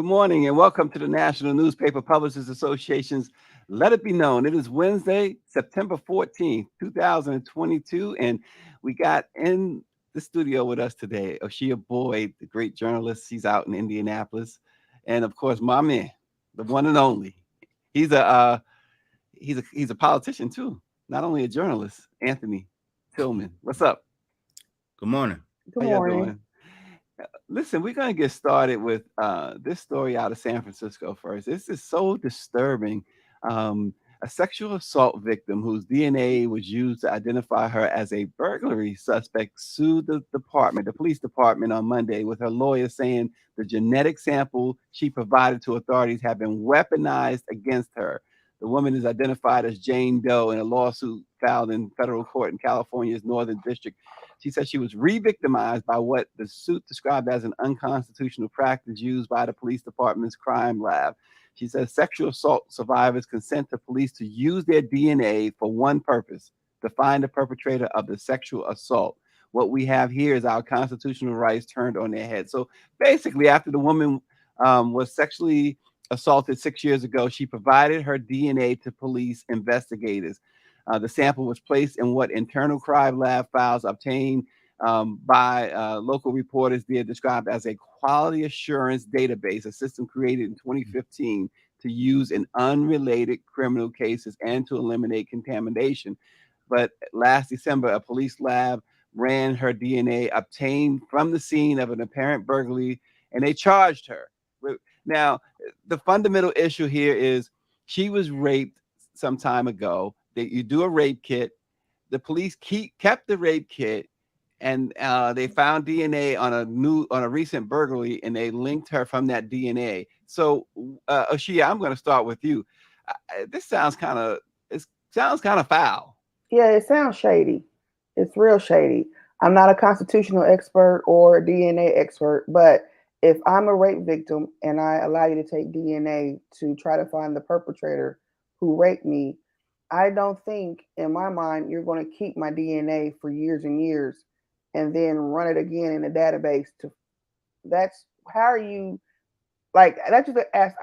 Good morning and welcome to the National Newspaper Publishers Association's Let It Be Known. It is Wednesday, September 14th, 2022, and we got in the studio with us today Oshia Boyd, the great journalist. She's out in Indianapolis. And of course, my man, the one and only. He's a politician too, not only a journalist, Anthony Tillman. What's up? Good morning. Good How y'all morning. doing? Listen, we're going to get started with this story out of San Francisco first. This is so disturbing. A sexual assault victim whose DNA was used to identify her as a burglary suspect sued the police department on Monday, with her lawyer saying the genetic sample she provided to authorities had been weaponized against her. The woman is identified as Jane Doe in a lawsuit filed in federal court in California's Northern District. She said she was re-victimized by what the suit described as an unconstitutional practice used by the police department's crime lab. She says sexual assault survivors consent to police to use their DNA for one purpose: to find the perpetrator of the sexual assault. What we have here is our constitutional rights turned on their head. So basically, after the woman was sexually assaulted 6 years ago, she provided her DNA to police investigators. The sample was placed in what internal crime lab files obtained by local reporters there described as a quality assurance database, a system created in 2015 to use in unrelated criminal cases and to eliminate contamination. But last December, a police lab ran her DNA obtained from the scene of an apparent burglary, and they charged her. Now, the fundamental issue here is she was raped some time ago. That you do a rape kit. The police kept the rape kit, and they found DNA on a recent burglary, and they linked her from that DNA. So, Oshia, I'm going to start with you. This sounds kind of foul. Yeah, it sounds shady. It's real shady. I'm not a constitutional expert or a DNA expert, but if I'm a rape victim and I allow you to take DNA to try to find the perpetrator who raped me, I don't think in my mind you're going to keep my DNA for years and years and then run it again in a database to that's how are you like that just ask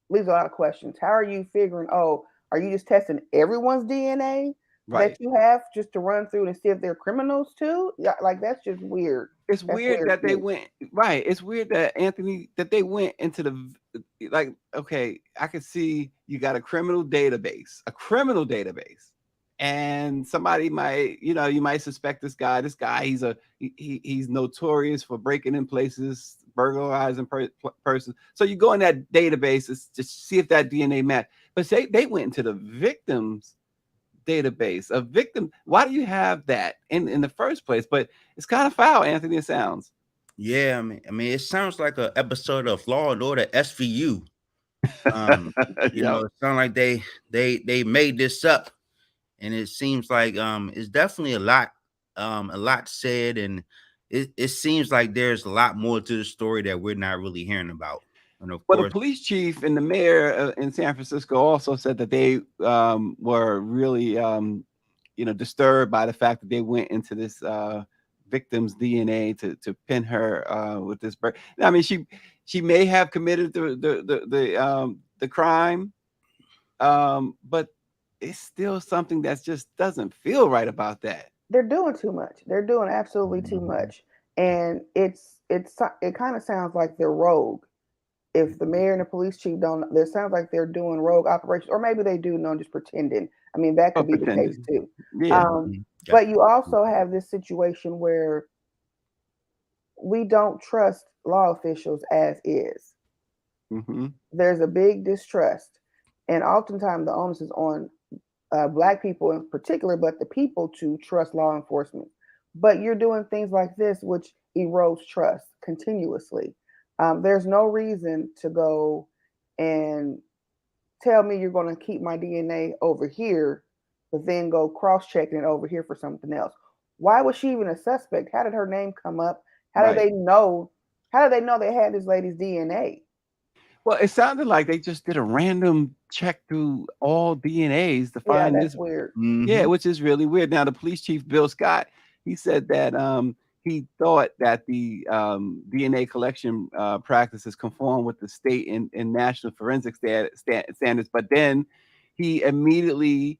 leaves a lot of questions. How are you figuring, oh, are you just testing everyone's DNA that Right. you have just to run through and see if they're criminals too? Yeah, like that's just weird. It's That's weird weird that to they me. went right. It's weird that Anthony that they went into like. Okay, I could see you got a criminal database, and somebody might, you might suspect this guy. This guy, he's notorious for breaking in places, burglarizing persons. So you go in that database to see if that DNA match. But say they went into the victims database of victim. Why do you have that in the first place? But it's kind of foul, Anthony. It sounds. Yeah, it sounds like an episode of Law and Order SVU. Yep. It sounds like they made this up, and it seems like it's definitely a lot said, and it seems like there's a lot more to the story that we're not really hearing about. And of Well, the course, police chief and the mayor in San Francisco also said that they were really, disturbed by the fact that they went into this victim's DNA to pin her with this birth. I mean, she may have committed the crime, but it's still something that just doesn't feel right about that. They're doing too much. They're doing absolutely too Mhm. much. And it kind of sounds like they're rogue. If the mayor and the police chief don't, it sounds like they're doing rogue operations, or maybe they do know, just pretending. I mean, that Oh, could be the case pretending. too. Yeah. Um, Yeah. but you also have this situation where we don't trust law officials as is. Hmm. There's a big distrust, and oftentimes the onus is on black people in particular, but the people to trust law enforcement. But you're doing things like this, which erodes trust continuously. There's no reason to go and tell me you're going to keep my DNA over here, but then go cross checking it over here for something else. Why was she even a suspect? How did her name come up? How did Right. they know? How did they know they had this lady's DNA? Well, it sounded like they just did a random check through all DNAs to Yeah, find that's this. weird. Yeah, Hmm. which is really weird. Now, the police chief, Bill Scott, he said that he thought that the DNA collection practices conform with the state and national forensic standards, but then he immediately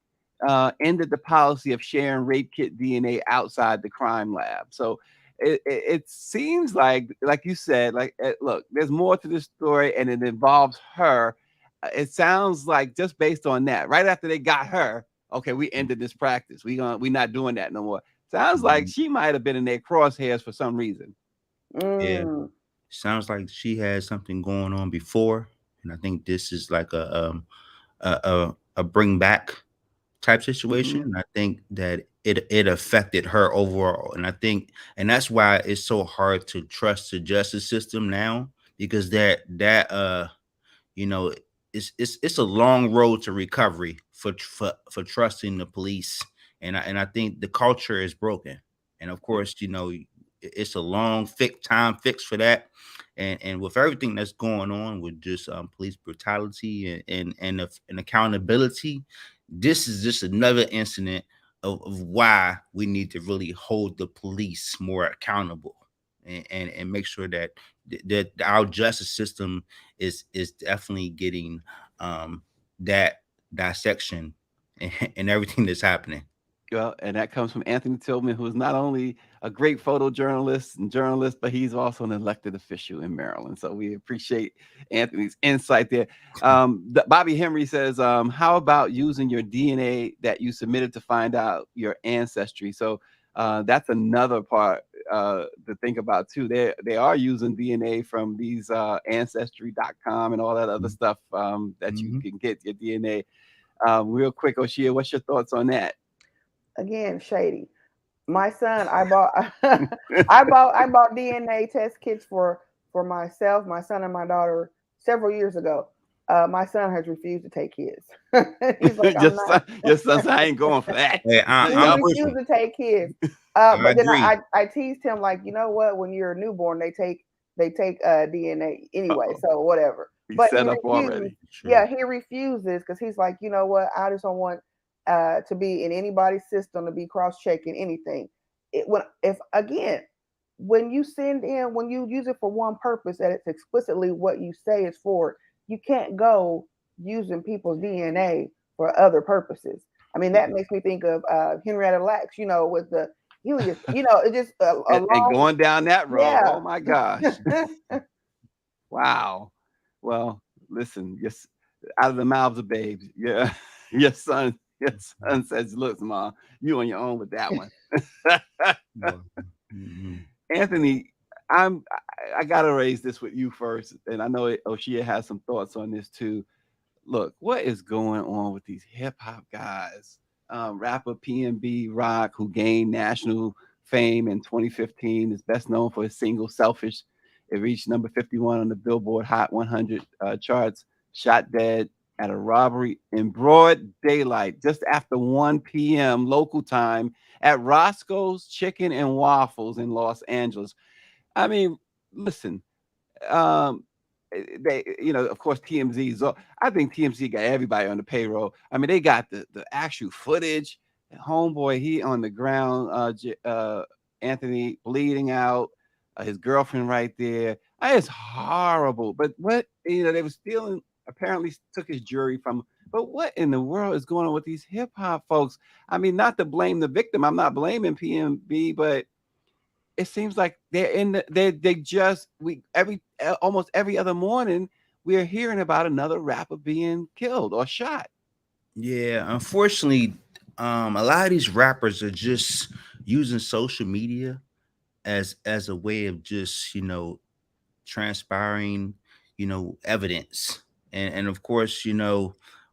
ended the policy of sharing rape kit DNA outside the crime lab. So it seems like you said, look, there's more to this story, and it involves her. It sounds like just based on that, right after they got her, okay, we ended this practice. We not doing that no more. Sounds like Mhm. she might have been in their crosshairs for some reason. Yeah, Mm, sounds like she had something going on before, and I think this is like a bring back type situation. Hmm. And I think that it affected her overall, and I think, and that's why it's so hard to trust the justice system now, because that you know, it's a long road to recovery for trusting the police, and I think the culture is broken, and of course, it's a long time fix for that, and with everything that's going on with just police brutality and accountability, this is just another incident of why we need to really hold the police more accountable, and make sure that that our justice system is definitely getting that dissection and everything that's happening. Well, and that comes from Anthony Tillman, who is not only a great photojournalist and journalist, but he's also an elected official in Maryland. So we appreciate Anthony's insight there. Bobby Henry says, how about using your DNA that you submitted to find out your ancestry? So that's another part to think about too. They are using DNA from these ancestry.com and all that other stuff that you Mm-hmm. can get your DNA. Real quick, Oshia, what's your thoughts on that? again, shady. My son, I bought I bought DNA test kits for myself, my son, and my daughter several years ago. My son has refused to take his. He's like, I'm not. Your son said, I ain't going for that. Hey, He I'm Yup. with refused you. to take his. I But then agree. I teased him like, you know what? When you're a newborn, they take DNA anyway, Uh-oh. so whatever. He's But set he up refused. already. True. Yeah, he refuses because he's like, you know what? I just don't want to be in anybody's system to be cross checking anything. When if again, when you send in, when you use it for one purpose, and it's explicitly what you say it's for, you can't go using people's DNA for other purposes. I mean, that makes me think of Henrietta Lacks, with the Helios, it's just a And long, going down that road, yeah. oh my gosh. Wow. Well, listen, yes, out of the mouths of babes. Yeah. Your son says, look, mom, you on your own with that one. Well, mhm. Anthony, I gotta raise this with you first, and I know Oshia has some thoughts on this too. Look, what is going on with these hip hop guys? Rapper PnB Rock, who gained national fame in 2015, is best known for his single "Selfish." It reached number 51 on the Billboard Hot 100 charts. Shot dead at a robbery in broad daylight, just after 1 p.m. local time at Roscoe's Chicken and Waffles in Los Angeles. I mean, listen, um, of course, TMZ. I think TMZ got everybody on the payroll. I mean, they got the actual footage. Homeboy, he on the ground. Anthony bleeding out. His girlfriend right there. It's horrible. But what they were stealing. Apparently, took his jewelry from him. But what in the world is going on with these hip hop folks? I mean, not to blame the victim. I'm not blaming PMB, but it seems like they're in the they just we every almost every other morning we're hearing about another rapper being killed or shot. Yeah, unfortunately, a lot of these rappers are just using social media as a way of just transpiring, evidence. And of course,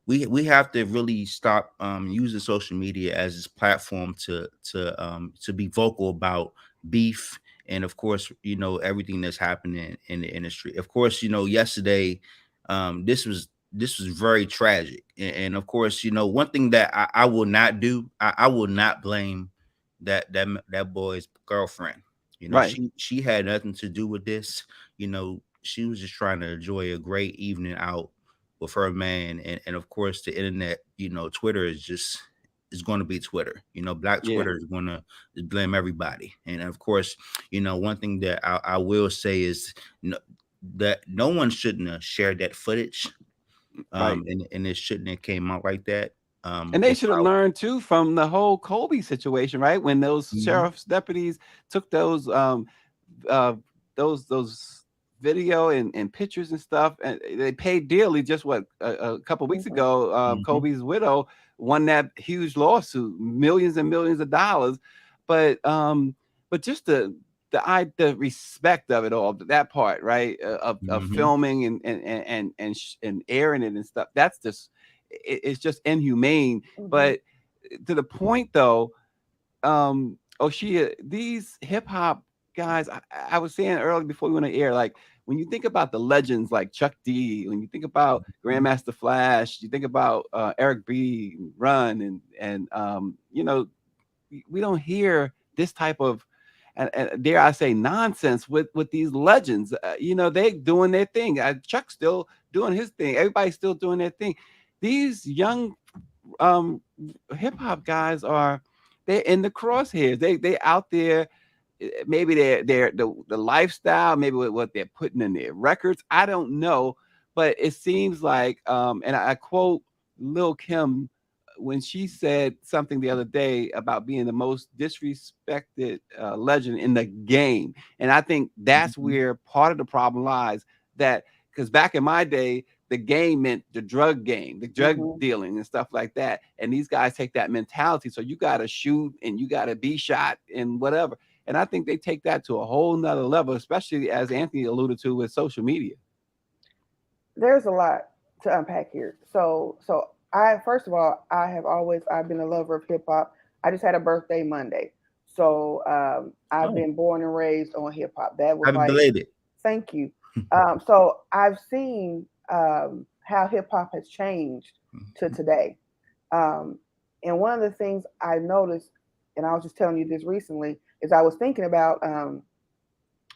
we have to really stop using social media as this platform to be vocal about beef, and of course, everything that's happening in the industry. Of course, yesterday, this was very tragic. And of course, one thing that I will not do, I will not blame that boy's girlfriend. Right. She had nothing to do with this. She was just trying to enjoy a great evening out with her man. And of course, the internet, Twitter is just is going to be Twitter. Black Yeah. Twitter is going to blame everybody. And of course, one thing that I will say is that no one shouldn't have shared that footage, Right. and it shouldn't have came out like that. And they should have learned too from the whole Kobe situation, right? When those Mhm. sheriff's deputies took uh those video and pictures and stuff, and they paid dearly. Just what a couple weeks Mhm. ago, Mhm. Kobe's widow won that huge lawsuit, millions and millions of dollars. But just the respect of it all, that part, right, of Mhm. filming and airing it and stuff. That's just it's just inhumane. Mhm. But to the point though, Oshia, these hip hop guys, I was saying earlier before we went on air, like when you think about the legends like Chuck D, when you think about Mhm. Grandmaster Flash, you think about Eric B, Run, and we don't hear this type of and dare I say nonsense with these legends. They doing their thing. Chuck's still doing his thing. Everybody's still doing their thing. These young um hip hop guys they're in the crosshairs. They out there. Maybe they're the lifestyle, maybe what they're putting in their records. I don't know, but it seems like and I quote Lil Kim when she said something the other day about being the most disrespected legend in the game. And I think that's Mhm. where part of the problem lies. That because back in my day, the game meant the drug game, the drug Mhm. dealing and stuff like that. And these guys take that mentality. So you got to shoot and you got to be shot and whatever. And I think they take that to a whole nother level, especially as Anthony alluded to with social media. There's a lot to unpack here. So I first of all, I've been a lover of hip hop. I just had a birthday Monday, so I've Oh, been born and raised on hip hop. That was happy like, belated. thank you. So I've seen how hip hop has changed to today. Um, and one of the things I noticed, and I was just telling you this recently, is I was thinking about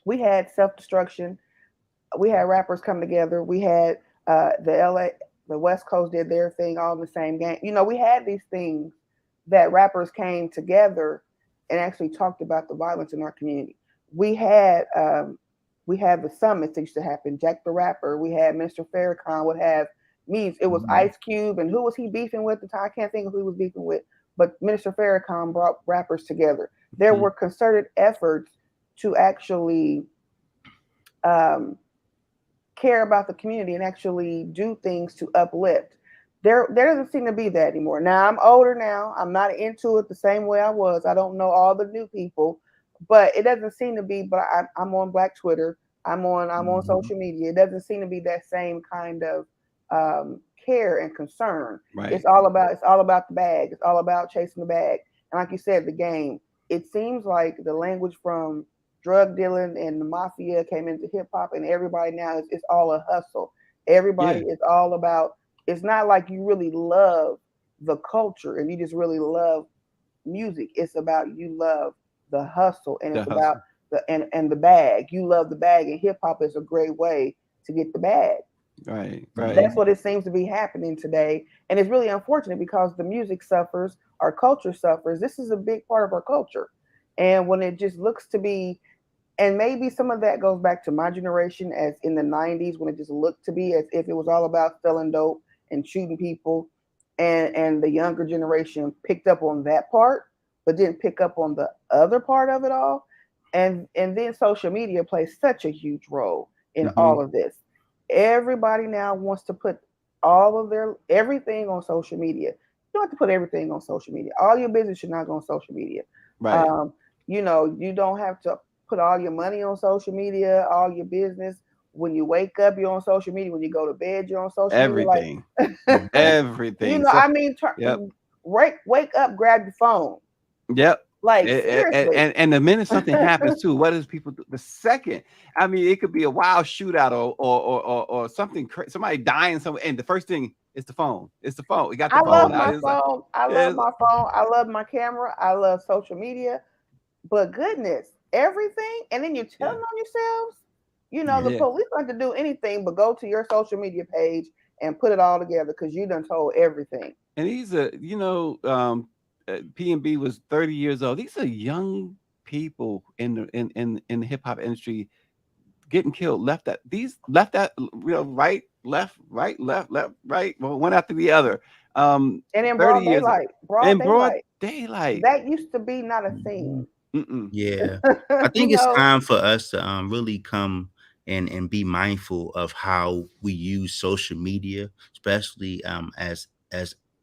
we had self destruction, we had rappers come together. We had the West Coast did their thing all in the same game. We had these things that rappers came together and actually talked about the violence in our community. We had we had the summits that used to happen. Jack the Rapper. We had Mr. Farrakhan would have meetings. It was Mhm. Ice Cube and who was he beefing with? The time I can't think of who he was beefing with. But Minister Farrakhan brought rappers together. There Mhm. were concerted efforts to actually um, care about the community and actually do things to uplift. There doesn't seem to be that anymore. Now I'm older now. I'm not into it the same way I was. I don't know all the new people, but it doesn't seem to be. But I'm on Black Twitter. I'm on Mhm. social media. It doesn't seem to be that same kind of care and concern. Right. It's all about the bag. It's all about chasing the bag. And like you said, the game. It seems like the language from drug dealing and the mafia came into hip hop, and everybody now is it's all a hustle. Everybody Yeah. is all about. It's not like you really love the culture and you just really love music. It's about you love the hustle, and The it's about hustle. and the bag. You love the bag, and hip hop is a great way to get the bag. Right. Right. That's Mhm. what it seems to be happening today, and it's really unfortunate because the music suffers, our culture suffers. This is a big part of our culture, and when it just looks to be, and maybe some of that goes back to my generation as in the 90s when it just looked to be as if it was all about selling dope and shooting people, and the younger generation picked up on that part but didn't pick up on the other part of it all. And then social media plays such a huge role in Hmm. all of this. Everybody now wants to put all of their everything on social media. You don't have to put everything on social media. All your business should not go on social media. Right. um, you don't have to put all your money on social media, all your business. When you wake up, you're on social media. When you go to bed, you're on social media. Like, Everything. Mhm. Everything. So I mean, yep. wake up, grab your phone. Yep. Like, seriously. And the minute something happens too, what does people do? The second, I mean, it could be a wild shootout or something, somebody dying somewhere, and the first thing is the phone. It's the phone. We got the I love phone out. my It's like, phone. I love it's, my phone. I love my camera. I love social media. But goodness, everything. And then you're yeah, telling on yourselves. The Yeah. yeah. police don't have to do anything but go to your social media page and put it all together because you done told everything. And these are, PnB was 30 years old. These are young people in in the hip hop industry getting killed left that right left right left left right, well, one after the other, And in 30 broad years daylight, broad in broad daylight. daylight. That used to be not a Mhm. thing. Mm-mm. Yeah. I You think it's know, time for us to really come and be mindful of how we use social media, especially as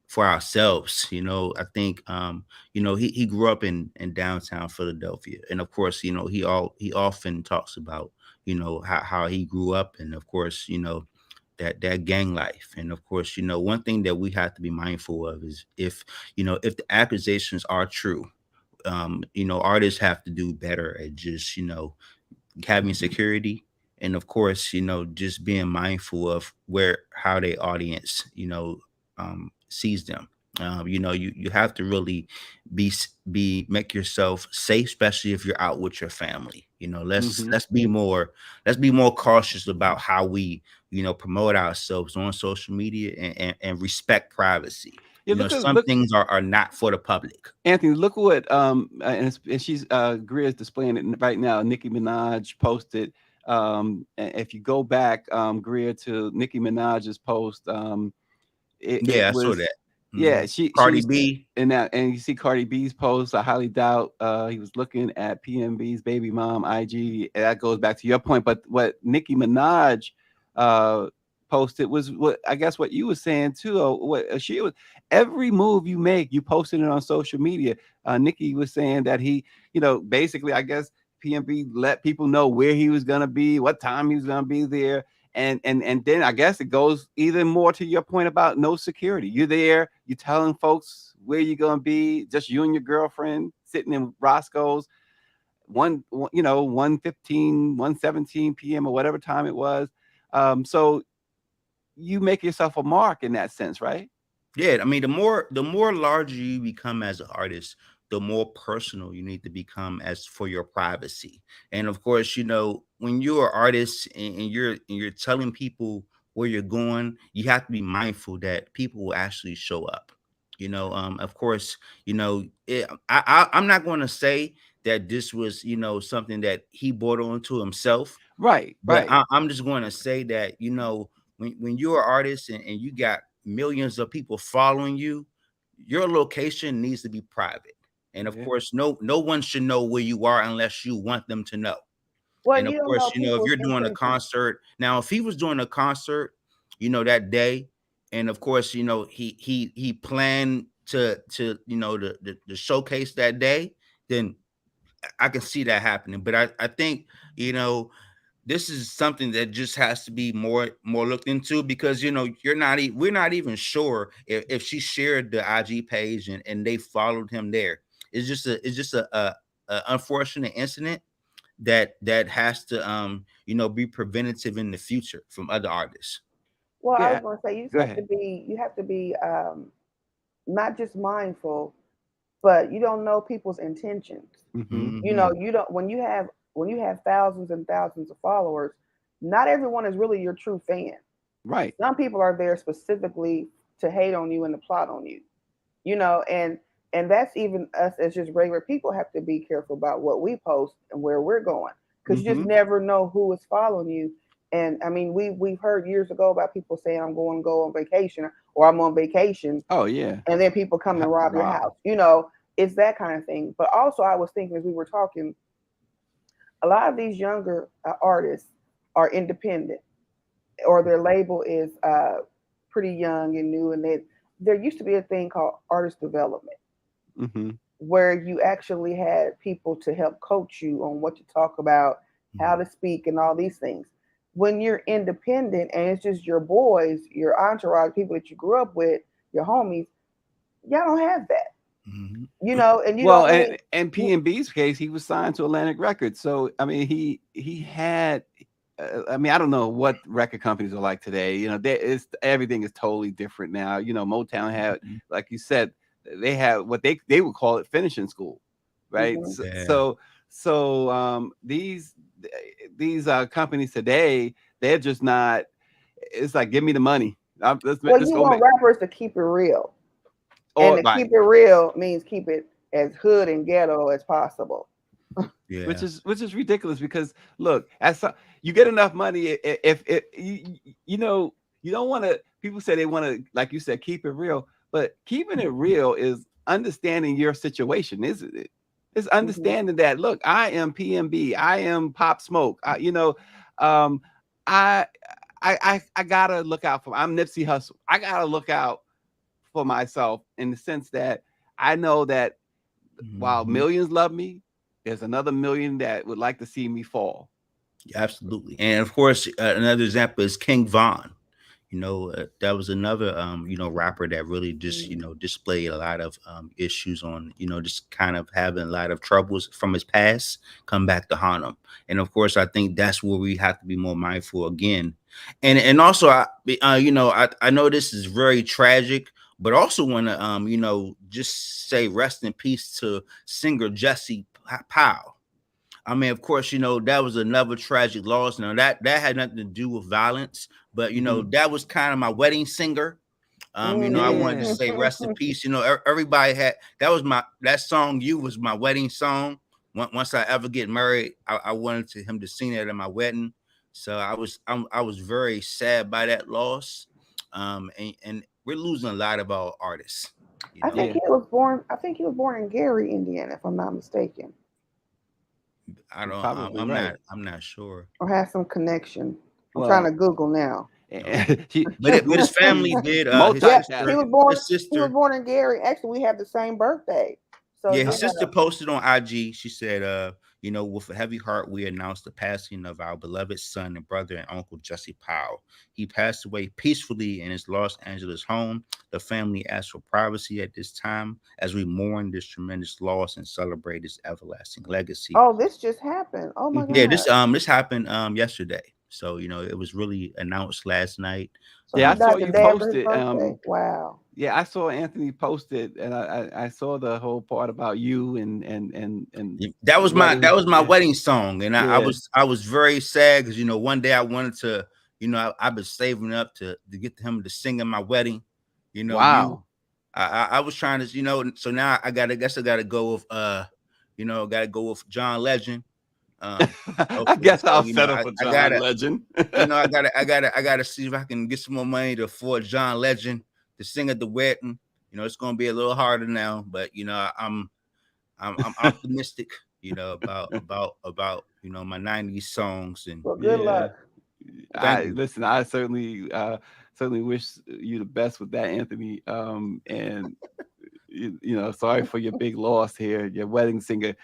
for ourselves. I think he grew up in downtown Philadelphia. And of course, he often talks about, how he grew up, and of course, that gang life. And of course, one thing that we have to be mindful of is if the accusations are true, artists have to do better at just, having security. And of course, just being mindful of how their audience, sees them. You have to really make yourself safe, especially if you're out with your family. let's Hmm. let's be more let's be more cautious about how we, promote ourselves on social media, and respect privacy. Yeah, Some look, things are not for the public. Anthony, look what and she's Greer's displaying it right now. Nicki Minaj posted. If you go back, Greer, to Nicki Minaj's post, it Yeah, I saw was, that. yeah, Mhm. she Cardi was B. in that, and you see Cardi B's post. I highly doubt he was looking at PNB's baby mom IG. And that goes back to your point. But what Nicki Minaj uh posted was what I guess what you were saying too. What she was, every move you make, you posted it on social media. Nicki was saying that he, basically, I guess PNB let people know where he was gonna be, what time he was gonna be there, and then I guess it goes even more to your point about no security. You're there, you're telling folks where you're gonna be, just you and your girlfriend sitting in Roscoe's, 1:15, 1:17 p.m. or whatever time it was. So you make yourself a mark in that sense, right? Yeah, I mean, the more larger you become as an artist, the more personal you need to become as for your privacy. And of course, when you're an artist, and you're telling people where you're going, you have to be mindful that people will actually show up. Of course, I'm not going to say that this was, something that he brought on to himself, Right, but right. I'm just going to say that, when you're an artist, and you got millions of people following you, your location needs to be private. And of Yeah. course, no one should know where you are unless you want them to know. well, And of you don't course, know if people's you're doing a intentions. concert, now if he was doing a concert, that day, and of course, he planned to the showcase that day, then I can see that happening. But I think, you know this is something that just has to be more looked into, because we're not even sure if she shared the IG page, and they followed him there. It's just a unfortunate incident that has to be preventative in the future from other artists. Well, I was Yeah. going to say you just Go have to ahead. be not just mindful, but you don't know people's intentions. Hmm. Hmm. You don't when you have thousands and thousands of followers, not everyone is really your true fan. Right. Some people are there specifically to hate on you and to plot on you. And that's even us as just regular people have to be careful about what we post and where we're going, because you just Hmm. never know who is following you. And I mean, we've heard years ago about people saying I'm going to go on vacation, or I'm on vacation, Oh yeah. and then people come and rob your Rob. house. It's that kind of thing. But also, I was thinking as we were talking, a lot of these younger artists are independent, or their label is pretty young and new, and there used to be a thing called artist development, Hmm. where you actually had people to help coach you on what to talk about, how to speak, and all these things. When you're independent and it's just your boys, your entourage, people that you grew up with, your homies, y'all don't have that, Hmm. and you Well, don't and really. PnB's case, he was signed to Atlantic Records, so I mean, he had. I mean, I don't know what record companies are like today. Everything is totally different now. Motown had, like you said, they have what they would call it finishing school, right? Mhm. Yeah. These companies today, they're just not. It's like, give me the money. Well, Let's you go want make. rappers to keep it real. And or to right, keep it real means keep it as hood and ghetto as possible. Yeah. which is ridiculous because look, you get enough money if you know you don't want to. People say they want to, like you said, keep it real, but keeping it real is understanding your situation, isn't it? It's Hmm. understanding that look, I am PnB, I am Pop Smoke, um, I I gotta look out for. I'm Nipsey Hussle. I gotta look out for myself in the sense that I know that while Mhm. millions love me, there's another million that would like to see me fall. Absolutely. And of course, another example is King Von. That was another rapper that really just displayed a lot of issues on just kind of having a lot of troubles from his past come back to haunt him. And of course, I think that's where we have to be more mindful again. And also, I know this is very tragic, but also want to just say rest in peace to singer Jesse Powell. I mean, of course, that was another tragic loss. Now that had nothing to do with violence, but Hmm. that was kind of my wedding singer. I wanted to Yeah. say rest in peace. Everybody had that song. You was my wedding song. Once I ever get married, I wanted him to sing that at my wedding. So I was very sad by that loss. And we're losing a lot of our artists. You I think know, Yeah. he was born. I think he was born in Gary, Indiana, if I'm not mistaken, I You're don't. probably I'm right. not. I'm not sure. or has some connection. I'm trying to Well, Google now. she But his family she's did. Yeah, multitasking. His he was sister. born in Gary. Actually, we have the same birthday. So Yeah, his yeah. sister posted on IG. She said, with a heavy heart, we announced the passing of our beloved son and brother and uncle Jesse Powell. He passed away peacefully in his Los Angeles home. The family asked for privacy at this time as we mourn this tremendous loss and celebrate his everlasting legacy. Oh, this just happened. Oh my Hmm. Yeah, God. this happened yesterday. So, it was really announced last night. So Yeah, he I saw died the you day after his posted. birthday. Wow. Yeah, I saw Anthony posted, and I saw the whole part about you and That the was my wedding. Yeah, wedding song, and yeah. I was very sad because one day I wanted to, I've been saving up to get him to sing in my wedding. You Wow. I was trying to, so now I guess I gotta go with gotta go with John Legend. I Hopefully, guess so I'll settle for I John gotta Legend. I gotta see if I can get some more money to afford John Legend to sing at the wedding. It's gonna be a little harder now, but I'm optimistic, about my '90s songs. And Well, good Yeah. luck. thank I you. listen. I certainly wish you the best with that, Anthony. And sorry for your big loss here. Your wedding singer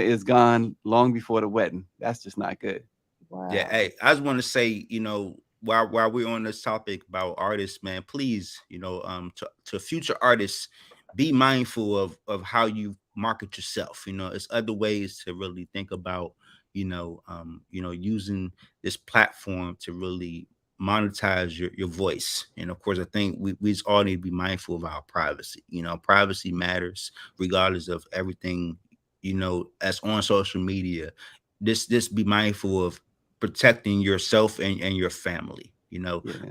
is gone long before the wedding. That's just not good. Yeah, Wow. hey, I just want to say, while we're on this topic about artists, man, please, to future artists, be mindful of how you market yourself. It's other ways to really think about, using this platform to really monetize your voice. And of course, I think we just all need to be mindful of our privacy. Privacy matters regardless of everything, that's on social media. This be mindful of protecting yourself and your family. Yeah.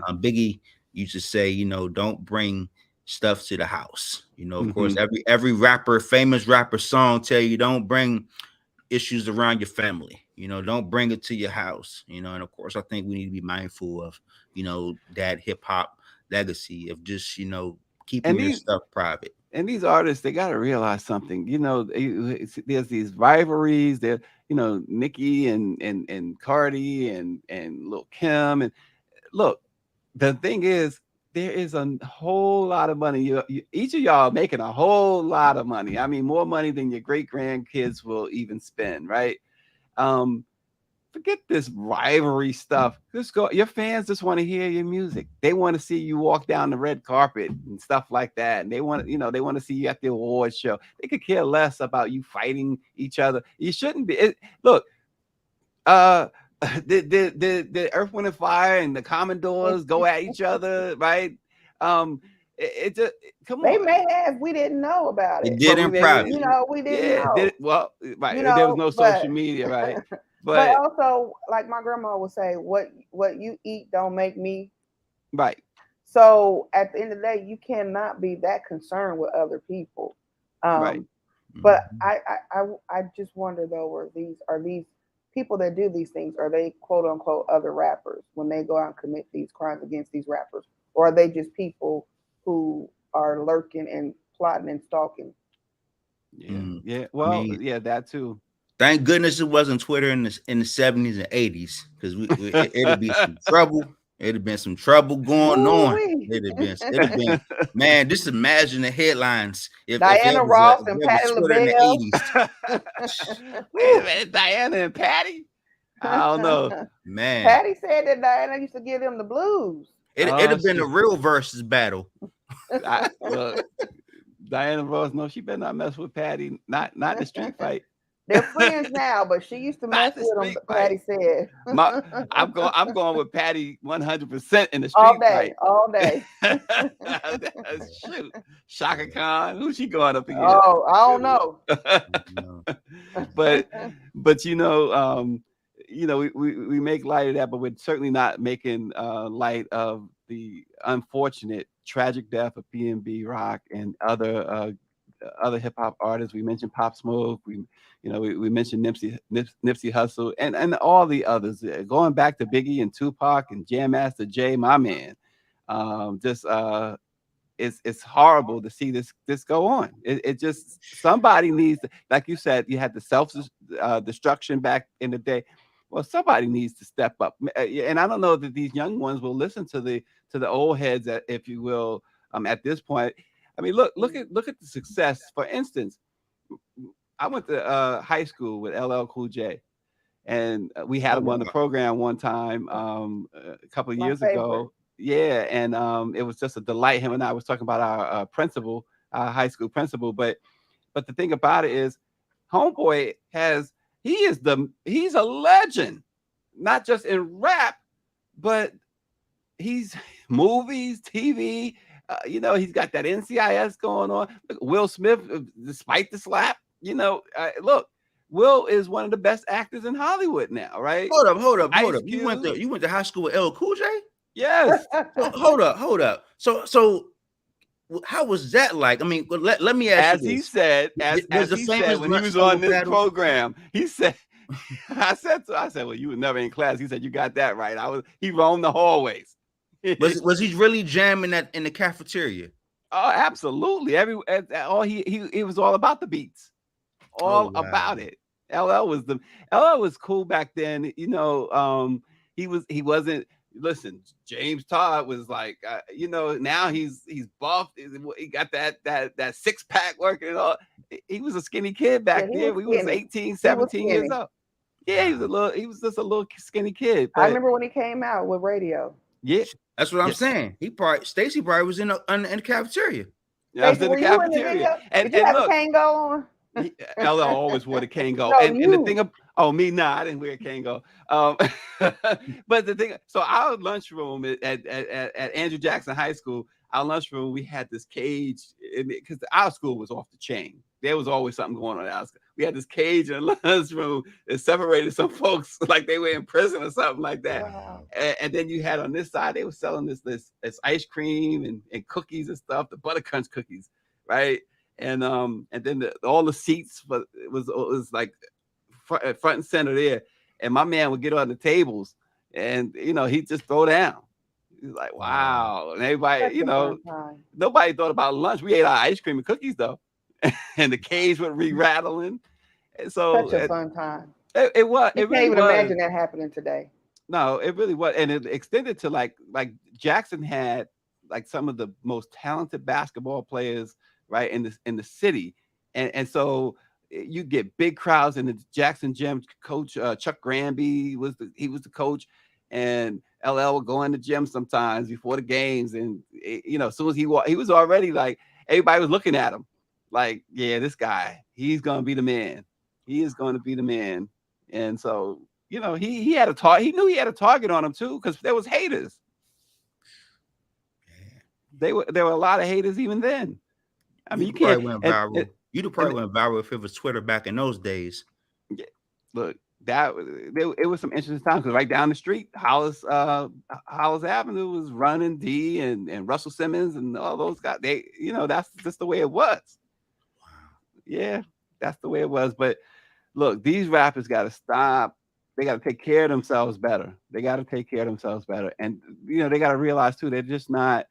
Biggie used to say, don't bring stuff to the house. Of course, Hmm. every famous rapper song tell you don't bring issues around your family. Don't bring it to your house. And of course, I think we need to be mindful of, that hip hop legacy of just, keeping And your these stuff private. and these artists, they got to realize something. There's these rivalries. There, Nicki and Cardi and Lil Kim. And look, the thing is, there is a whole lot of money. Each of y'all making a whole lot of money. I mean, more money than your great grandkids will even spend, right? Um, Forget this rivalry stuff. Just go. Your fans just want to hear your music. They want to see you walk down the red carpet and stuff like that. And they want, they want to see you at the awards show. They could care less about you fighting each other. You shouldn't be. Look, uh, the Earth, Wind, and Fire and the Commodores go at each other, right? It just come They on. may have. We didn't know about It it. did Well, we in maybe, private. We didn't yeah, know. well, right. There was no But social media, right? but But also, like my grandma would say, what you eat don't make me. right. So at the end of the day, you cannot be that concerned with other people. Right. But Mhm. I just wonder though, are these people that do these things, are they quote unquote other rappers when they go out and commit these crimes against these rappers, or are they just people who are lurking and plotting and stalking? Yeah. Mm. Yeah. I Well, mean, yeah, that too. thank goodness it wasn't Twitter in the 70s and 80s, because it'd be some trouble. It'd have been some trouble going Woo on. wee. It'd have been, man. Just imagine the headlines if Diana it was Ross if and it was Patti Twitter in the LaBelle. 80s. Wait a Woo, minute, Diana and Patty? I don't know. man. Patty said that Diana used to give them the blues. It'd Oh have been a shit. real versus battle. Look, Diana Ross, no, she better not mess with Patty. Not in the street fight. They're friends now, but she used to Not mess in the with them. street fight. Patty said, My, I'm going with Patty 100% in the all street day, fight. all day. Shoot, Shaka Khan, who's she going up against? Oh, I don't know. No. but but we make light of that, but we're certainly not making light of the unfortunate tragic death of PnB Rock and other hip hop artists. We mentioned Pop Smoke. We mentioned Nipsey Hussle and all the others. Going back to Biggie and Tupac and Jam Master Jay, my man. Just it's horrible to see this go on. It just somebody needs to, like you said, you had the self destruction back in the day. Well, somebody needs to step up, and I don't know that these young ones will listen to the old heads, if you will. At this point, I mean, look at the success. For instance, I went to high school with LL Cool J, and we had Oh him on the wow. program one time a couple of My years favorite. ago. Yeah, and it was just a delight. Him and I was talking about our principal, our high school principal. But the thing about it is, Homeboy he's a legend, not just in rap, but he's movies, TV. He's got that NCIS going on. Look, Will Smith, despite the slap, look, Will is one of the best actors in Hollywood now, right? Hold up, hold up, hold Ice up. Cube, You went to high school with L Cool J? yes. Hold up, hold up. So how was that like? I mean, let me ask you As he this: said, There's a he said famous when he lunch was stool on this battle. program, he said, I said, well, you were never in class. He said, you got that right. He roamed the hallways. Was he really jamming that in the cafeteria? Oh, absolutely. He was all about the beats, Oh all wow. about it. LL was cool back then. He wasn't. Listen, James Todd was like, now he's buff. He got that six pack working and all. He was a skinny kid Yeah, back he was then. We was skinny. 18, He was 17 years skinny. old. Yeah, Wow. he was just a little skinny kid. I But remember when he came out with radio. yeah, That's what I'm yeah, saying. Stacy probably was in the cafeteria. I was Stacey, in the were you in the cafeteria. video? And Did you and have a look, Kango on? LL always wore the Kango. No, And the you. thing of me, nah, I didn't wear a Kango. But the thing, so our lunchroom at Andrew Jackson High School, our lunchroom, we had this cage because our school was off the chain. There was always something going on at our school. We had this cage in the lunchroom that separated some folks like they were in prison or something like that. Wow. Wow. And then you had on this side, they were selling this ice cream and cookies and stuff, the buttercrunch cookies, right? And then all the seats was like front and center there, and my man would get on the tables, and he'd just throw down. He's like, Wow. wow, and everybody, Such a fun time. nobody thought about lunch. We ate our ice cream and cookies though, and the cage would be rattling, and so Such a fun time. You it can't really even was. imagine that happening today. No, it really was, and it extended to like Jackson had like some of the most talented basketball players right in the city, and so you get big crowds in the Jackson gym. Coach Chuck Granby was the coach, and LL would go in the gym sometimes before the games, and as soon as he was already like everybody was looking at him, like yeah, this guy he's gonna be the man. He is going to be the man, and so he had a target. He knew he had a target on him too, because there was haters. There were a lot of haters even then. I mean, You'd you have probably can't went and viral. You'd have and probably went viral if it was Twitter back in those days. yeah, look, that it was some interesting times because right down the street, Hollis Avenue was running D and Russell Simmons and all those guys. They, that's just the way it was. Yeah, that's the way it was. But look, these rappers got to stop. They got to take care of themselves better. They got to take care of themselves better, and they got to realize too they're just not,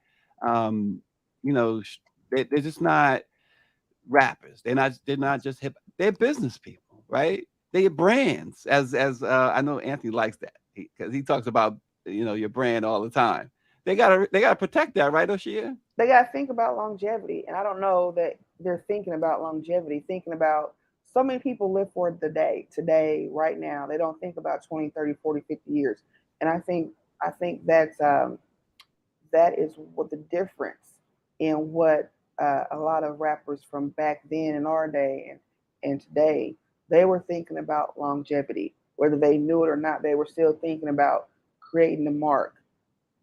um, they're just not rappers. They're not just hip. They're business people, right? They're brands. As I know Anthony likes that because he talks about your brand all the time. They gotta protect that, right, Oshia? They got to think about longevity. And I don't know that they're thinking about longevity, thinking about so many people live for the day, today, right now. They don't think about 20, 30, 40, 50 years. And I think that is what the difference in what a lot of rappers from back then in our day and today, they were thinking about longevity. Whether they knew it or not, they were still thinking about creating the mark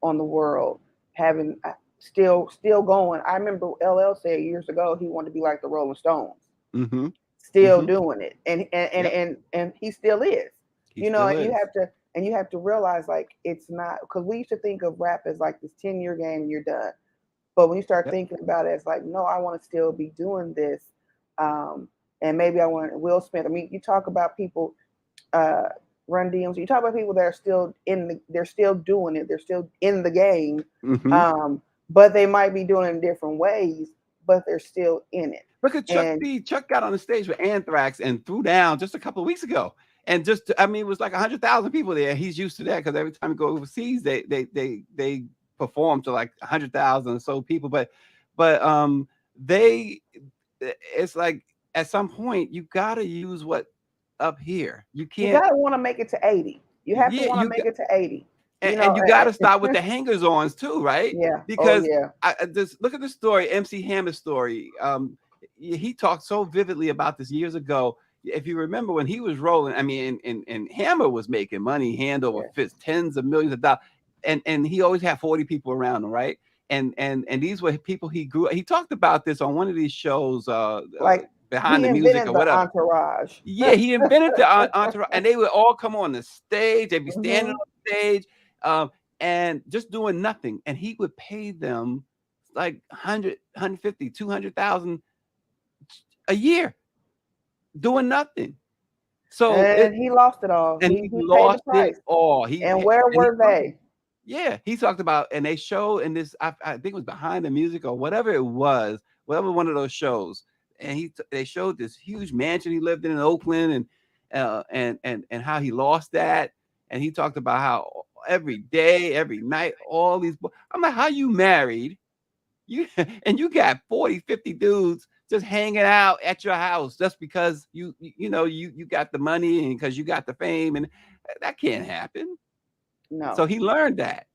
on the world, having still going. I remember LL said years ago he wanted to be like the Rolling Stones, Mm-hmm. still Mm-hmm. doing it, Yep. and he still is. He still And you is. have to realize like it's not because we used to think of rap as like this 10-year game and you're done. But when you start Yep. thinking about it, it's like no, I want to still be doing this, um, and maybe I want Will Smith. I mean, you talk about people uh, Run DMC. You talk about people that are still they're still doing it. They're still in the game, Mm-hmm. um, but they might be doing it in different ways, but they're still in it. Look at Chuck And D. Chuck got on the stage with Anthrax and threw down just a couple of weeks ago. And I mean, it was like 100,000 people there. He's used to that because every time he go overseas, they perform to like 100,000 or so people. But they, it's like at some point you gotta use what up here. You you can't. gotta want to make it to 80. You have to Yeah, want to make it to 80. and, You know, and you got to stop with the hangers ons too, right? yeah. Oh Because yeah. I just look at the story, MC Hammer's story. He talked so vividly about this years ago. If you remember when he was rolling, I mean, and Hammer was making money hand over Yeah. fist, tens of millions of dollars, and he always had 40 people around him, right? And these were people he grew. He talked about this on one of these shows, Like behind he the music invented or the whatever. entourage. Yeah, he invented the entourage, and they would all come on the stage. They'd be standing Hmm. on stage, um, and just doing nothing. And he would pay them like 100, 200,000 a year doing nothing. So And he lost it all. and he He paid the lost it price. all. And where And he were they? yeah, he talked about, and they showed in this, I think it was Behind the Music or whatever it was, whatever one of those shows. And they showed this huge mansion he lived in Oakland, and how he lost that. And he talked about how every day, every night, all these. I'm like, how you married? You and you got 40, 50 dudes just hanging out at your house just because you got the money and because you got the fame, and that can't happen. No. So he learned that.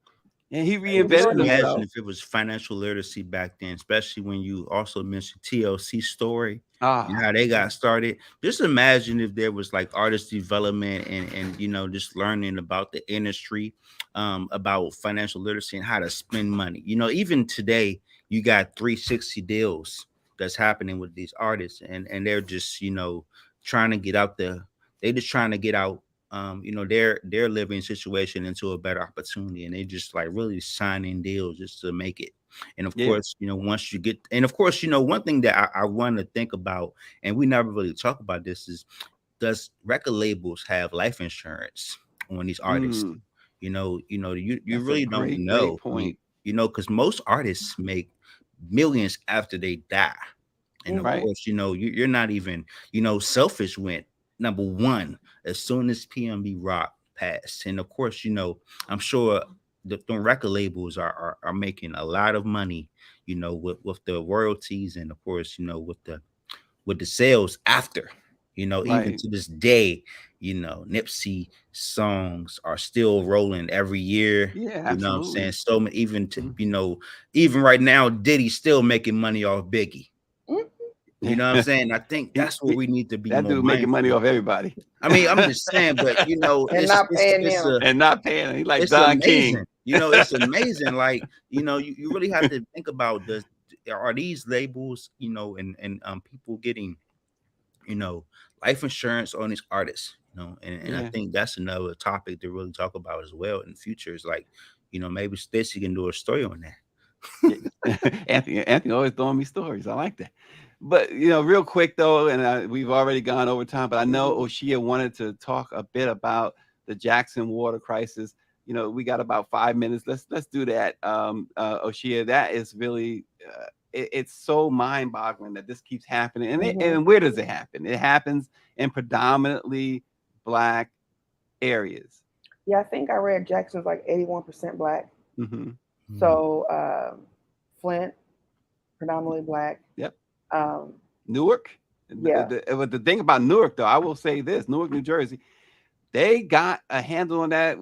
And he He Just sure reinvented did. imagine himself. if it was financial literacy back then, especially when you also mentioned TLC story and Ah, how they yeah, got started. Just imagine if there was like artist development and just learning about the industry, about financial literacy and how to spend money. Even today you got 360 deals that's happening with these artists, and they're just trying to get out the they just trying to get out their living situation into a better opportunity, and they just like really signing deals just to make it. And of yeah. course, once you get, and of course, one thing that I want to think about, and we never really talk about this, is does record labels have life insurance on these artists? Mm, You that's a really don't great, great know. point. Because most artists make millions after they die. And of Hmm. Right. course, you're not even, Selfish went number one as soon as PnB Rock passed. And of course, I'm sure the record labels are making a lot of money, with the royalties, and of course, with the sales after. Even Right. to this day, Nipsey songs are still rolling every year. Yeah, You know what I'm saying? absolutely. So even to Mhm. even right now, Diddy's still making money off Biggie. Hmm. You know what I'm saying? I think he, that's what he, we need to be that more dude making money mindful. off everybody. I mean, I'm just saying, but And not paying it's them. a And not paying him. He like it's Don amazing. King. It's amazing. Like, you really have to think about this. Are these labels, and people getting, you know, life insurance on these artists? And I Yeah. think that's another topic to really talk about as well in the future. Is like, maybe Stacey can do a story on that. Yeah. Anthony always throwing me stories. I like that. But real quick though, and we've already gone over time, but I know Mhm. Oshia wanted to talk a bit about the Jackson water crisis. We got about 5 minutes. Let's do that. Oshia, that is really it's so mind-boggling that this keeps happening. Mhm. And where does it happen? It happens in predominantly black areas. Yeah, I think I read Jackson's like 81% black. Hmm. Mm. So Flint, predominantly black. Yep. Um, Newark. yeah. But the thing about Newark, though, I will say this: Newark, New Jersey, they got a handle on that.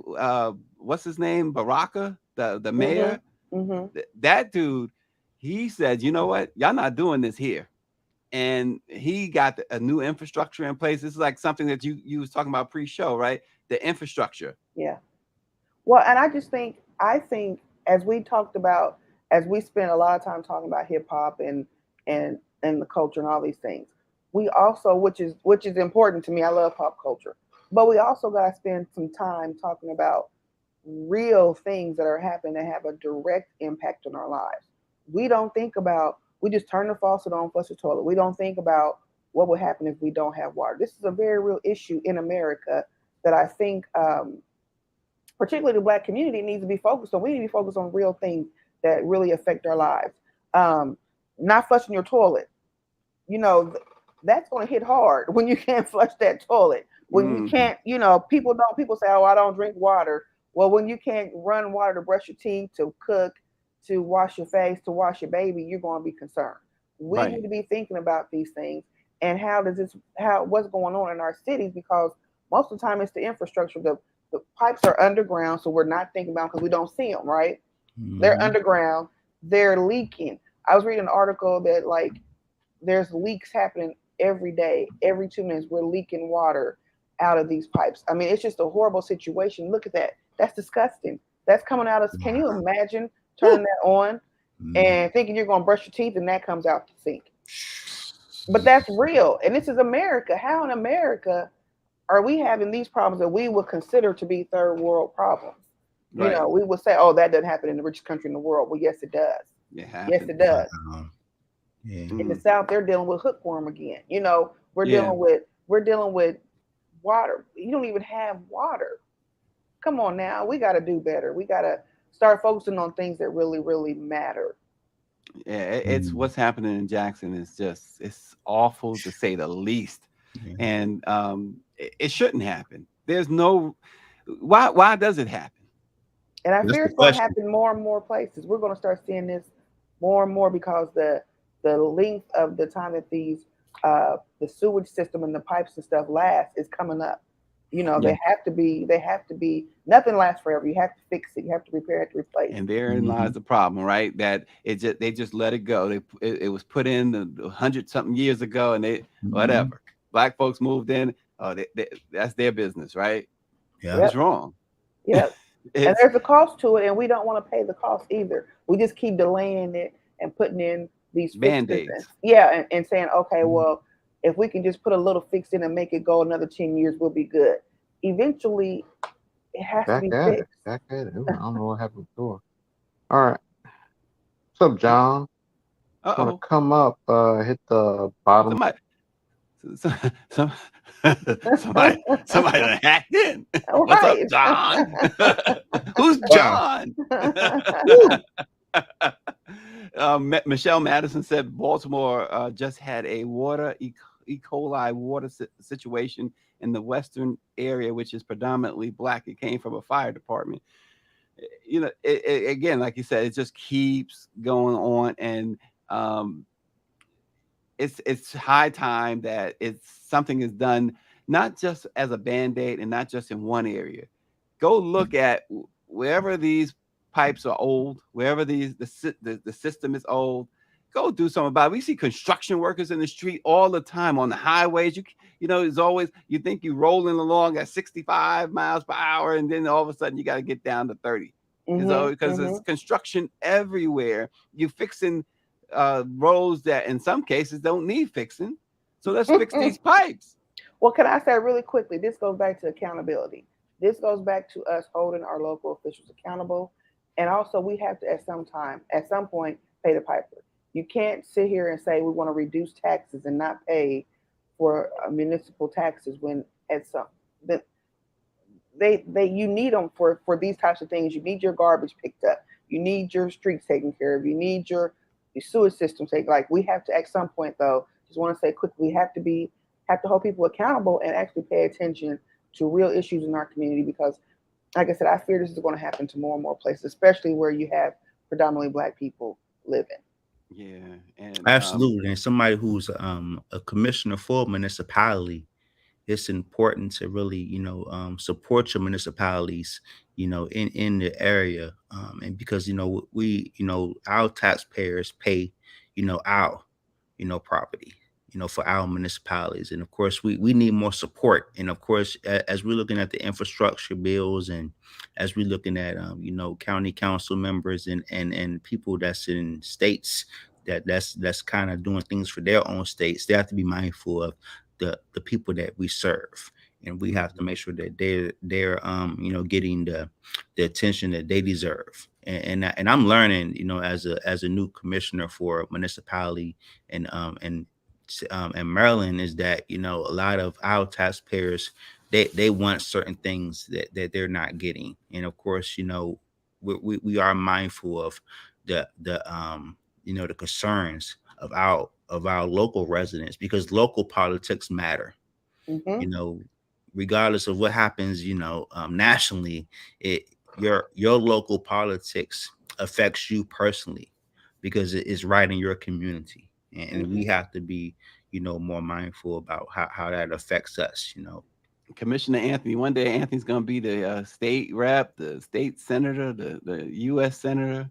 What's his name? Baraka, the Mhm. mayor. Mhm. That dude, he said, you know what? Y'all not doing this here. And he got a new infrastructure in place. This is like something that you was talking about pre-show, right? The infrastructure. Yeah. Well, and I think as we talked about, as we spent a lot of time talking about hip hop and the culture and all these things, we also, which is important to me. I love pop culture, but we also got to spend some time talking about real things that are happening that have a direct impact on our lives. We don't think about. We just turn the faucet on, flush the toilet. We don't think about what would happen if we don't have water. This is a very real issue in America that I think particularly the black community needs to be focused on. We need to be focused on real things that really affect our lives. Um, Not flushing your toilet, you know, that's going to hit hard when you can't flush that toilet. When you Mm, can't, people say, oh, I don't drink water. Well, when you can't run water to brush your teeth, to cook, to wash your face, to wash your baby, you're going to be concerned. We need right. to be thinking about these things and what's going on in our cities, because most of the time it's the infrastructure. The pipes are underground, so we're not thinking about because we don't see them, right? They're Mhm. underground, they're leaking. I was reading an article that like there's leaks happening every day. Every 2 minutes, we're leaking water out of these pipes. I mean, it's just a horrible situation. Look at that. That's disgusting. That's coming out of. Can you Wow. imagine turning Woo. that on Man. and thinking you're going to brush your teeth and that comes out the sink? But that's real. And this is America. How in America are we having these problems that we would consider to be third world problems? Right. We would say, oh, that doesn't happen in the richest country in the world. Well, yes, it does. It Yes, it happens. does. Wow. Yeah. In the Mm, South, they're dealing with hookworm again. We're yeah. dealing with water. You don't even have water. Come on now, we got to do better. We got to start focusing on things that really, really matter. Yeah, it's Mm. what's happening in Jackson is just it's awful to say the least. Yeah. And it shouldn't happen. There's no why does it happen? And I That's fear the it's going to question. happen more and more places. We're going to start seeing this more and more because the length of the time that the sewage system and the pipes and stuff last is coming up. Yeah. They have to be. Nothing lasts forever. You have to fix it. You have to repair. You have to replace. And therein lies Mhm. the problem, right? That they just let it go. It was put in the 100 something years ago, and they Mhm. whatever. Black folks moved in. Oh, that's their business, right? But Yeah. it's Yep. wrong. Yep. And It's there's a cost to it, and we don't want to pay the cost either. We just keep delaying it and putting in these fixes and band-aids. yeah, and saying, okay, Mhm. well, if we can just put a little fix in and make it go another 10 years, we'll be good. Eventually, it has to Back be at it. fixed. Back at it. Ooh, I don't know what happened before. All right. What's up, John? Want to Uh-oh. come up, hit the bottom. Somebody some, some somebody done hacked in. All What's up, right. John? Who's Wow. John? Woo. Michelle Madison said Baltimore just had a E. coli water situation in the western area, which is predominantly black. It came from a fire department. Again, like you said, it just keeps going on, and um, it's high time that it's something is done, not just as a band-aid and not just in one area. Go look at wherever these pipes are old, wherever the system is old. Go do something about it. We see construction workers in the street all the time on the highways. It's always you think you're rolling along at 65 miles per hour, and then all of a sudden you got to get down to 30. So Mhm. because there's Mhm. construction everywhere, you fixing roads that in some cases don't need fixing. So let's fix these pipes. Well, can I say really quickly? This goes back to accountability. This goes back to us holding our local officials accountable, and also we have to at some point, pay the piper. You can't sit here and say we want to reduce taxes and not pay for municipal taxes when at some the, they you need them for these types of things. You need your garbage picked up. You need your streets taken care of. You need your sewage system taken. Like we have to at some point though. Just want to say quickly, we have to hold people accountable and actually pay attention to real issues in our community because, like I said, I fear this is going to happen to more and more places, especially where you have predominantly Black people living. Yeah, and Absolutely. And somebody who's a commissioner for a municipality, it's important to really, support your municipalities, in the area. And because, we, our taxpayers pay, our, property, for our municipalities. And of course, we need more support. And of course, as we're looking at the infrastructure bills and as we're looking at, county council members and people that's in states that's kind of doing things for their own states, they have to be mindful of the people that we serve, and we have to mhm, make sure that they're getting the attention that they deserve. And I'm learning, as a new commissioner for a municipality and Maryland, is that a lot of our taxpayers, they want certain things that they're not getting, and of course, we are mindful of the concerns of our local residents, because local politics matter. Hmm. you know Regardless of what happens, nationally, it your local politics affects you personally, because it is right in your community, and we Hmm. have to be more mindful about how that affects us. Commissioner Anthony. One day, Anthony's going to be the state rep, the state senator, the U.S. senator.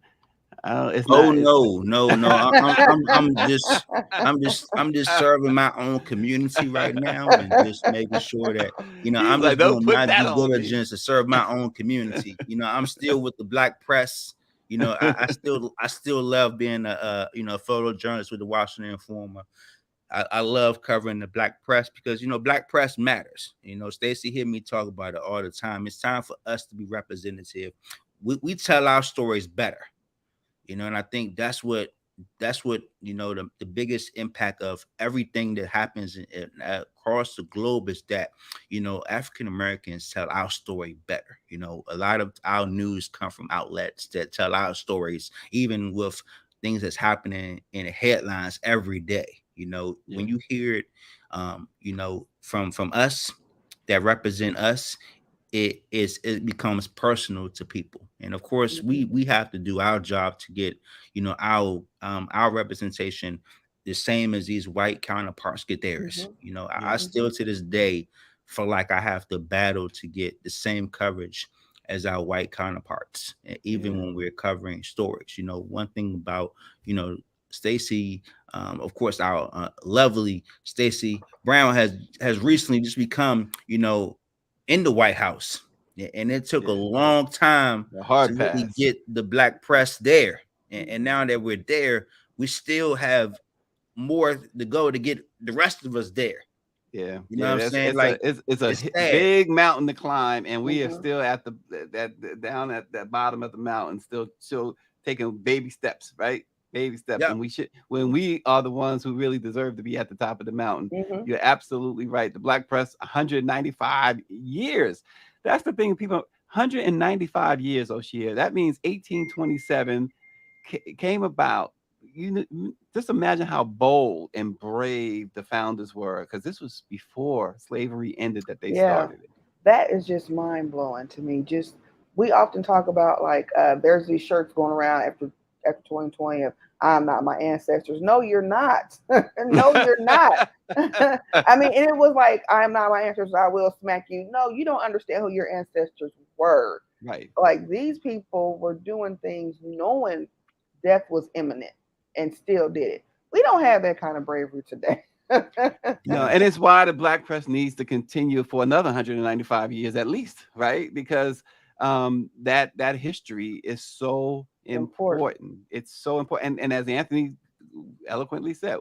I don't. It's Oh not. It's, no, no, no. I'm just serving my own community right now, and just making sure that he's I'm like, just don't doing put my that due on me. diligence to serve my own community. I'm still with the Black press. I still love being a photojournalist with the Washington Informer. I love covering the Black press because Black press matters. Stacey hear me talk about it all the time. It's time for us to be representative. We tell our stories better. And I think that's what the biggest impact of everything that happens across the globe is that African Americans tell our story better. A lot of our news come from outlets that tell our stories, even with things that's happening in the headlines every day. When Yeah. you hear it, from us that represent us, it becomes personal to people. And of course, Hmm. we have to do our job to get our representation the same as these white counterparts get theirs. Hmm. I Yeah. Hmm. still to this day feel like I have to battle to get the same coverage as our white counterparts, even Yeah. when we're covering stories. One thing about Stacey, of course, our lovely Stacey Brown has recently just become in the White House. And it took a Yeah. long time The to hard really pass. get the Black press there. And Hmm. now that we're there, we still have more to go to get the rest of us there. Yeah, You know what yeah. I'm That's saying? Like, it's a it's sad. big mountain to climb, and we are Hmm. still at down at that bottom of the mountain, still taking baby steps, right? Baby steps, Yep. and when we are the ones who really deserve to be at the top of the mountain. Hmm. You're absolutely right. The Black press, 195 years. That's the thing, people. 195 years, Oshia. That means 1827 came about. Just imagine how bold and brave the founders were, because this was before slavery ended that they Yeah, started it. that is just mind blowing to me. Just we often talk about like there's these shirts going around after 2020 of I'm not my ancestors. No, you're not. No, you're not. I mean, and it was like I'm not my ancestors. I will smack you. No, you don't understand who your ancestors were. Right. Like these people were doing things knowing death was imminent and still did it. We don't have that kind of bravery today. No, Yeah. and it's why the Black press needs to continue for another 195 years at least, right? Because that history is so Important. important. It's so important. And as Anthony eloquently said,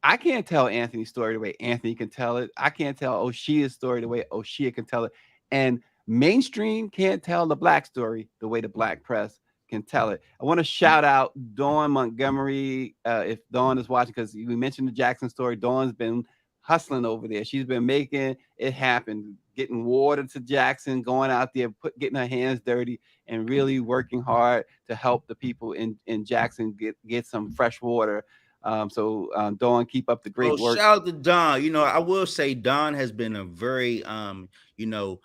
I can't tell Anthony's story the way Anthony can tell it. I can't tell Oshia's story the way Oshia can tell it. And mainstream can't tell the black story the way the black press can tell it. I want to shout out Dawn Montgomery. If Dawn is watching, because we mentioned the Jackson story, Dawn's been hustling over there. She's been making it happen, getting water to Jackson, going out there, getting her hands dirty, and really working hard to help the people in Jackson get some fresh water. Dawn, keep up the great work. Shout out to Dawn. You know, I will say Dawn has been a very you know,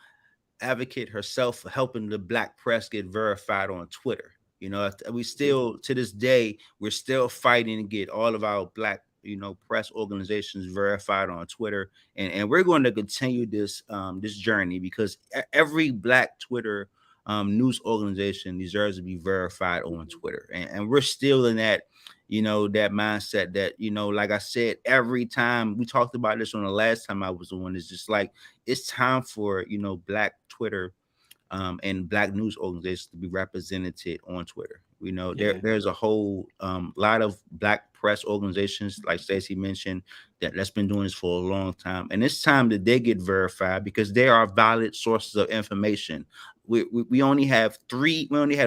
advocate herself for helping the black press get verified on Twitter. You know, we still to this day we're still fighting to get all of our black, you know, press organizations verified on Twitter, and we're going to continue this this journey, because every black Twitter news organization deserves to be verified on Twitter, and we're still in that, you know, that mindset that, you know, like I said, every time we talked about this on the last time I was on, it's just like it's time for, you know, black Twitter and black news organizations to be represented on Twitter. You know, there's a whole lot of black press organizations, like Stacey mentioned, that's been doing this for a long time, and it's time that they get verified, because they are valid sources of information. We only had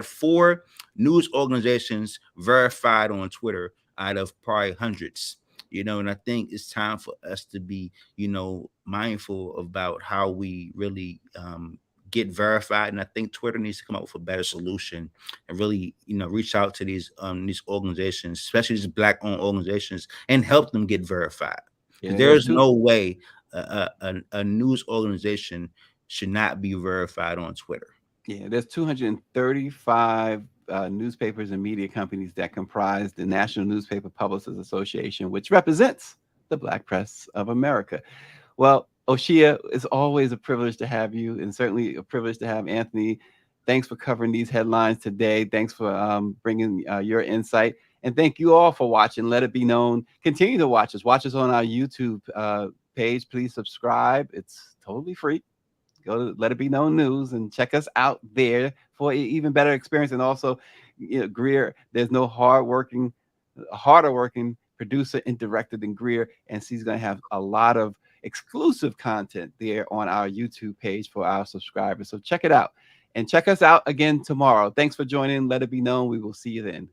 4 news organizations verified on Twitter out of probably hundreds. You know, and I think it's time for us to be, you know, mindful about how we really get verified. And I think Twitter needs to come up with a better solution and really, you know, reach out to these organizations, especially these black-owned organizations, and help them get verified. There's no way a news organization should not be verified on Twitter. Yeah, there's 235 newspapers and media companies that comprise the National Newspaper Publishers Association, which represents the black press of America. Well, Oshia, it's always a privilege to have you, and certainly a privilege to have Anthony. Thanks for covering these headlines today. Thanks for bringing your insight. And thank you all for watching. Let it be known. Continue to watch us. Watch us on our YouTube page. Please subscribe. It's totally free. Go to Let It Be Known News and check us out there for an even better experience. And also, you know, Greer, there's no harder working producer and director than Greer, and she's going to have a lot of exclusive content there on our YouTube page for our subscribers. So check it out, and check us out again tomorrow. Thanks for joining Let It Be Known. We will see you then.